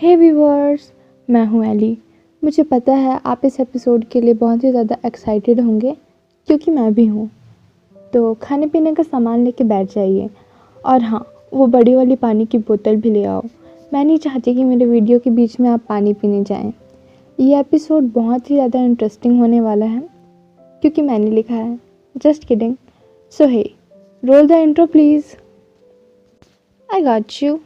हे viewers, मैं हूँ Eli. मुझे पता है आप इस एपिसोड के लिए बहुत ही ज़्यादा एक्साइटेड होंगे क्योंकि मैं भी हूँ। तो खाने पीने का सामान लेके बैठ जाइए और हाँ, वो बड़ी वाली पानी की बोतल भी ले आओ। मैं नहीं चाहती कि मेरे वीडियो के बीच में आप पानी पीने जाएं। ये एपिसोड बहुत ही ज़्यादा इंटरेस्टिंग होने वाला है क्योंकि मैंने लिखा है। Just kidding. So hey, roll the intro please. I got you.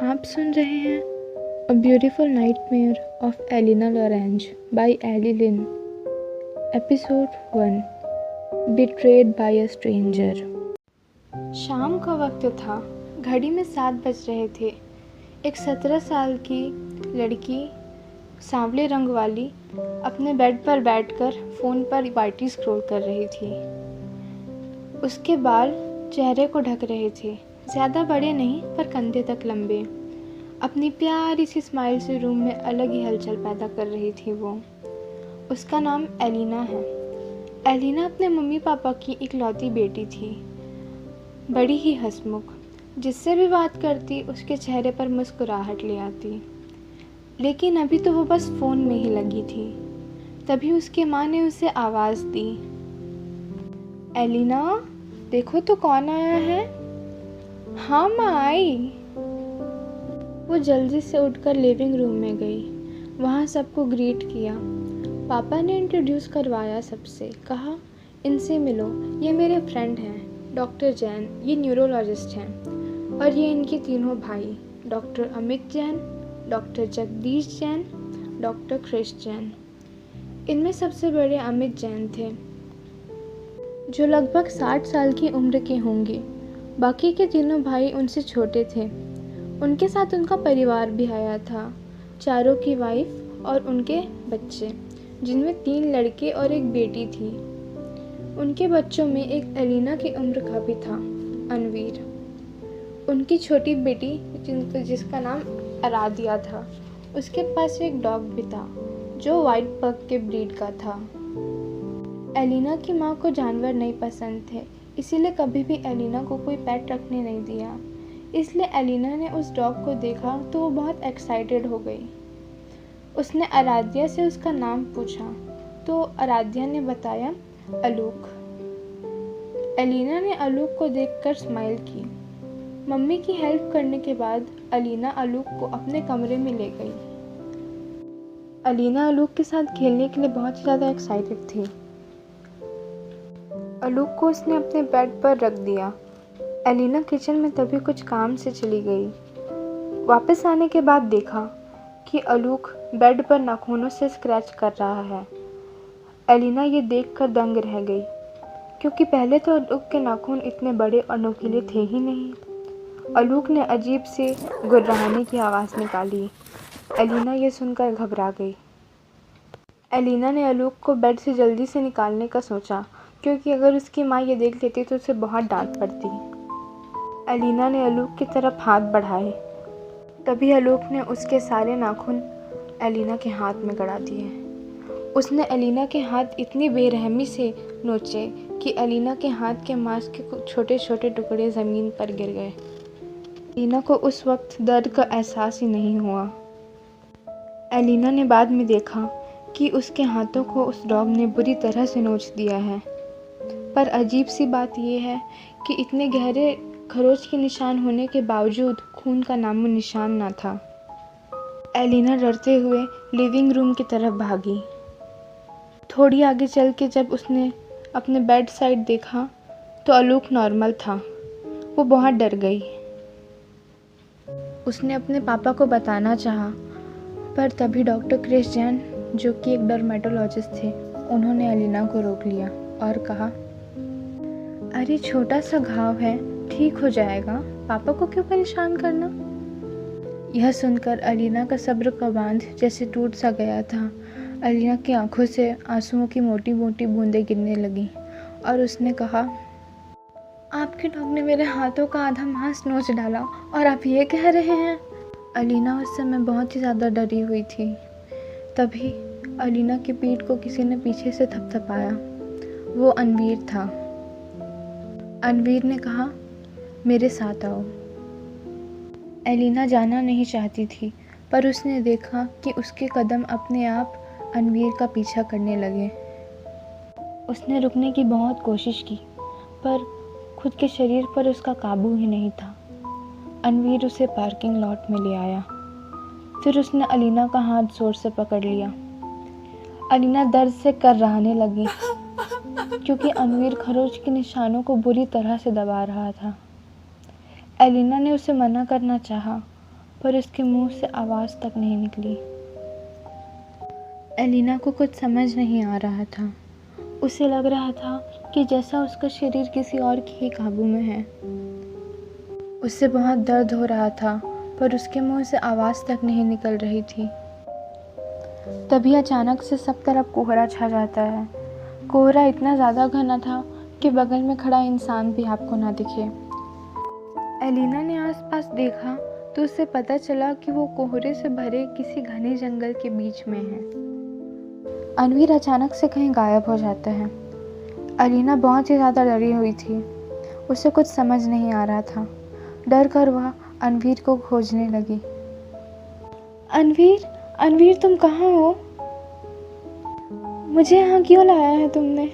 आप सुन रहे हैं a beautiful nightmare of Elina Lorenz by Ellie Lin, episode 1, betrayed by a stranger. शाम का वक्त था। घड़ी में 7 बज रहे थे। एक 17 साल की लड़की, सांवले रंग वाली, अपने बेड पर बैठकर फ़ोन पर वाईटी स्क्रॉल कर रही थी। उसके बाल चेहरे को ढक रहे थे, ज़्यादा बड़े नहीं पर कंधे तक लंबे। अपनी प्यारी सी स्माइल से रूम में अलग ही हलचल पैदा कर रही थी वो। उसका नाम एलिना है। एलिना अपने मम्मी पापा की इकलौती बेटी थी, बड़ी ही हंसमुख। जिससे भी बात करती उसके चेहरे पर मुस्कुराहट ले आती। लेकिन अभी तो वो बस फ़ोन में ही लगी थी। तभी उसकी माँ ने उसे आवाज़ दी, एलिना देखो तो कौन आया है। हाँ माँ, आई। वो जल्दी से उठकर लिविंग रूम में गई। वहाँ सबको ग्रीट किया। पापा ने इंट्रोड्यूस करवाया सबसे। कहा, इनसे मिलो, ये मेरे फ्रेंड हैं, डॉक्टर जैन, ये न्यूरोलॉजिस्ट हैं। और ये इनके तीनों भाई, doctor Amit Jain, doctor Jagdish Jain, doctor Krish Jain. इनमें सबसे बड़े अमित जैन थे, जो लगभग 60 साल की उम्र के होंगे। बाकी के तीनों भाई उनसे छोटे थे। उनके साथ उनका परिवार भी आया था, चारों की वाइफ और उनके बच्चे, जिनमें 3 लड़के और एक बेटी थी। उनके बच्चों में एक एलिना की उम्र का भी था, अनवीर। उनकी छोटी बेटी जिसका नाम आराध्या था, उसके पास एक डॉग भी था जो वाइट पग के ब्रीड का था। एलिना की माँ को जानवर नहीं पसंद थे, इसीलिए कभी भी एलिना को कोई पेट रखने नहीं दिया। इसलिए एलिना ने उस डॉग को देखा तो वो बहुत एक्साइटेड हो गई। उसने आराध्या से उसका नाम पूछा तो आराध्या ने बताया, आलूक। एलिना ने आलूक को देखकर स्माइल की। मम्मी की हेल्प करने के बाद एलिना आलूक को अपने कमरे में ले गई। एलिना आलूक के साथ खेलने के लिए बहुत ज़्यादा एक्साइटेड थी। आलूक को उसने अपने बेड पर रख दिया। एलिना किचन में तभी कुछ काम से चली गई। वापस आने के बाद देखा कि आलूक बेड पर नाखूनों से स्क्रैच कर रहा है। एलिना ये देखकर दंग रह गई, क्योंकि पहले तो आलूक के नाखून इतने बड़े और नुकीले थे ही नहीं। आलूक ने अजीब सी गुर्राने की आवाज़ निकाली। एलिना ये सुनकर घबरा गई। एलिना ने आलूक को बेड से जल्दी से निकालने का सोचा, क्योंकि अगर उसकी माँ ये देख लेती तो उसे बहुत डांट पड़ती। एलिना ने आलूक की तरफ हाथ बढ़ाए। तभी आलूक ने उसके सारे नाखून एलिना के हाथ में गड़ा दिए। उसने एलिना के हाथ इतनी बेरहमी से नोचे कि एलिना के हाथ के मांस के छोटे छोटे टुकड़े ज़मीन पर गिर गए। एलिना को उस वक्त दर्द का एहसास ही नहीं हुआ। एलिना ने बाद में देखा कि उसके हाथों को उस डॉग ने बुरी तरह से नोच दिया है। पर अजीब सी बात यह है कि इतने गहरे खरोच के निशान होने के बावजूद खून का नामो निशान ना था। एलिना डरते हुए लिविंग रूम की तरफ भागी। थोड़ी आगे चल के जब उसने अपने बेड साइड देखा तो आलूक नॉर्मल था। वो बहुत डर गई। उसने अपने पापा को बताना चाहा, पर तभी डॉक्टर क्रिश जैन, जो कि एक डर्मेटोलॉजिस्ट थे, उन्होंने एलिना को रोक लिया और कहा, अरे छोटा सा घाव है, ठीक हो जाएगा, पापा को क्यों परेशान करना। यह सुनकर एलिना का सब्र का बांध जैसे टूट सा गया था। एलिना की आंखों से आंसुओं की मोटी मोटी बूंदें गिरने लगीं और उसने कहा, आपके डॉग ने मेरे हाथों का आधा मांस नोच डाला और आप ये कह रहे हैं। एलिना उस समय बहुत ही ज़्यादा डरी हुई थी। तभी अलीना की पीठ को किसी ने पीछे से थपथपाया। वो अनवीर था। अनवीर ने कहा, मेरे साथ आओ। एलिना जाना नहीं चाहती थी, पर उसने देखा कि उसके कदम अपने आप अनवीर का पीछा करने लगे। उसने रुकने की बहुत कोशिश की, पर खुद के शरीर पर उसका काबू ही नहीं था। अनवीर उसे पार्किंग लॉट में ले आया। फिर उसने अलीना का हाथ जोर से पकड़ लिया। अलीना दर्द से कर्राने लगी, क्योंकि अनवीर खरोच के निशानों को बुरी तरह से दबा रहा था। एलिना ने उसे मना करना चाहा, पर उसके मुंह से आवाज़ तक नहीं निकली। एलिना को कुछ समझ नहीं आ रहा था। उसे लग रहा था कि जैसा उसका शरीर किसी और के ही काबू में है। उसे बहुत दर्द हो रहा था, पर उसके मुंह से आवाज़ तक नहीं निकल रही थी। तभी अचानक से सब तरफ कोहरा छा जाता है। कोहरा इतना ज़्यादा घना था कि बगल में खड़ा इंसान भी आपको ना दिखे। एलिना ने आसपास देखा तो उसे पता चला कि वो कोहरे से भरे किसी घने जंगल के बीच में है। अनवीर अचानक से कहीं गायब हो जाता है। एलिना बहुत ही ज़्यादा डरी हुई थी। उसे कुछ समझ नहीं आ रहा था। डर कर वह अनवीर को खोजने लगी। अनवीर, अनवीर तुम कहाँ हो? मुझे यहाँ क्यों लाया है तुमने?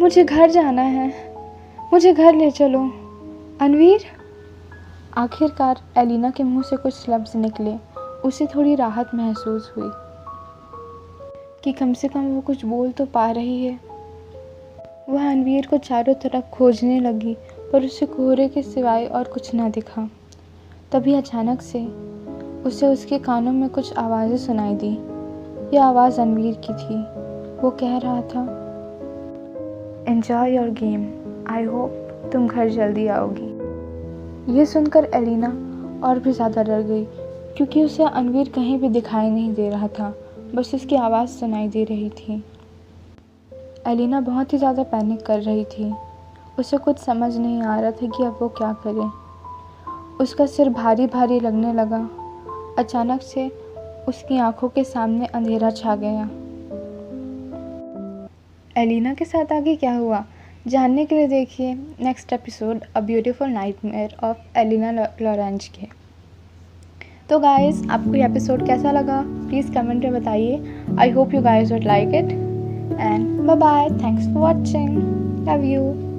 मुझे घर जाना है, मुझे घर ले चलो। अनवीर। आखिरकार एलिना के मुंह से कुछ लफ्ज़ निकले। उसे थोड़ी राहत महसूस हुई कि कम से कम वो कुछ बोल तो पा रही है। वह अनवीर को चारों तरफ खोजने लगी, पर उसे कोहरे के सिवाय और कुछ ना दिखा। तभी अचानक से उसे उसके कानों में कुछ आवाज़ें सुनाई दी। यह आवाज़ अनवीर की थी। वो कह रहा था, enjoy your game, I hope तुम घर जल्दी आओगी। ये सुनकर एलिना और भी ज़्यादा डर गई, क्योंकि उसे अनवीर कहीं भी दिखाई नहीं दे रहा था, बस उसकी आवाज़ सुनाई दे रही थी। एलिना बहुत ही ज़्यादा पैनिक कर रही थी। उसे कुछ समझ नहीं आ रहा था कि अब वो क्या करे। उसका सिर भारी भारी लगने लगा। अचानक से उसकी आंखों के सामने अंधेरा छा गया। एलिना के साथ आगे क्या हुआ जानने के लिए देखिए next episode a beautiful nightmare of Elina Lorenz के। तो गाइस, आपको ये एपिसोड कैसा लगा प्लीज़ कमेंट में बताइए। I hope you guys would like it and bye bye, thanks for watching, love you.